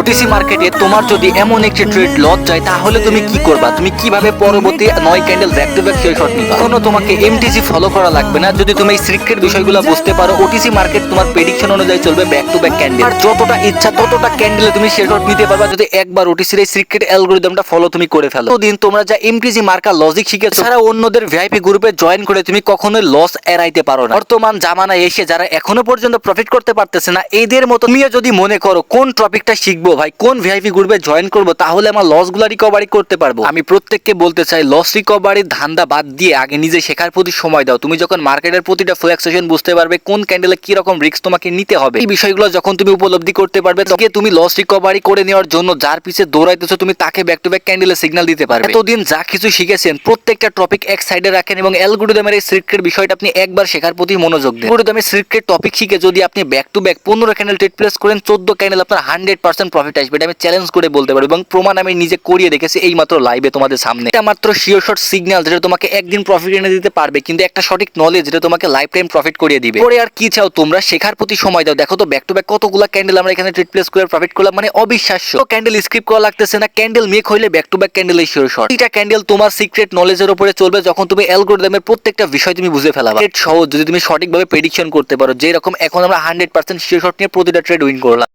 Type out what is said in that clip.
OTC মার্কেটে তোমার যদি এমন একটি ট্রেড লস যায় তাহলে তুমি কি করবা? তুমি কিভাবে পরবর্তী 9 candle back to back share shot নিবা? কোনো তোমাকে এমটিসি ফলো করা লাগবে না। যদি তুমি এই সিক্রেট বিষয়গুলো বুঝতে পারো, ওটিসি মার্কেট তোমার প্রেডিকশন অনুযায়ী চলবে ব্যাক টু ব্যাক ক্যান্ডেল। আর যতটা ইচ্ছা ততটা ক্যান্ডেলে তুমি শেয়ার শট নিতে পারবা যদি একবার ওটিসির এই সিক্রেট অ্যালগরিদমটা ফলো তুমি করে ফেলো। দিন তোমরা যা এমটিসি মার্কা লজিক শিখেছো ছাড়া অন্যদের ভিআইপি গ্রুপে জয়েন করে তুমি কখনোই লস এড়াইতে পারো না। বর্তমান জামানায় এসে যারা এখনো পর্যন্ত প্রফিট করতে পারতেছে না, এদের মতো তুমিও যদি মনে করো কোন টপিকটা শিখবো ভাই, কোন ভিআইপি গ্রুপে জয়েন করবো, তাহলে আমার লস গুলা রিকভারি করতে পারবো। আমি প্রত্যেককে বলতে চাই, লস রিকভারির ধান্দা বাদ দিয়ে আগে নিজে শেখার প্রতি সময় দাও। তুমি যখন মার্কেটের প্রতিটা ফ্লাকচুয়েশন বুঝতে পারবে, কোন ক্যান্ডেলে কি রকম রিস্ক তোমাকে নিতে হবে, এই বিষয়গুলো যখন তুমি উপলব্ধি করতে পারবে, তখন তুমি লস রিকভারি করে নেওয়ার জন্য যার পিছে দৌড়াইতেছো তুমি তাকে ব্যাক টু ব্যাক ক্যান্ডেলে সিগন্যাল দিতে পারবে। এতদিন যা কিছু শিখেছেন প্রত্যেকটা টপিক এক সাইডে রাখেন এবং অ্যালগরিদমের এই সিক্রেট বিষয়টা আপনি একবার শেখার প্রতি মনোযোগ দেন। অ্যালগরিদমের সিক্রেট টপিক শিখে যদি আপনি back to back 15 candle trade place করেন, 14 ক্যান্ডেল আপনার 100% প্রফিট আসবে। এটা আমি চ্যালেঞ্জ করে বলতে পারি এবং প্রমাণ আমি নিজে করিয়ে দেখেছি এই মাত্র লাইভে তোমাদের সামনে। এটা মাত্র শিওর শট সিগন্যাল যেটা তোমাকে একদিন প্রফিট এনে দিতে পারবে, কিন্তু একটা সঠিক নলেজ যেটা তোমাকে লাইফ টাইম প্রফিট করিয়ে দিবে। পরে আর কি চাও তোমরা, শেখার প্রতি সময় দাও। দেখো তো ব্যাক টু ব্যাক কতগুলো ক্যান্ডেল আমরা এখানে ট্রেড প্লেস করে প্রফিট করলাম, মানে অবিশ্বাস্য। ক্যান্ডেল স্কিপ করা লাগতেছে না, ক্যান্ডেল মেক হইলে back to back candle sure shot. এটা ক্যান্ডেল তোমার সিক্রেট নলেজের উপরে চলবে যখন তুমি অ্যালগরিদমের প্রত্যেকটা বিষয় তুমি বুঝে ফেলাবা। ট্রেড সহজ যদি তুমি সঠিকভাবে প্রেডিকশন করতে পারো, যেরকম এখন আমরা 100% শিওর শট নিয়ে প্রতিটা ট্রেড উইন করলাম।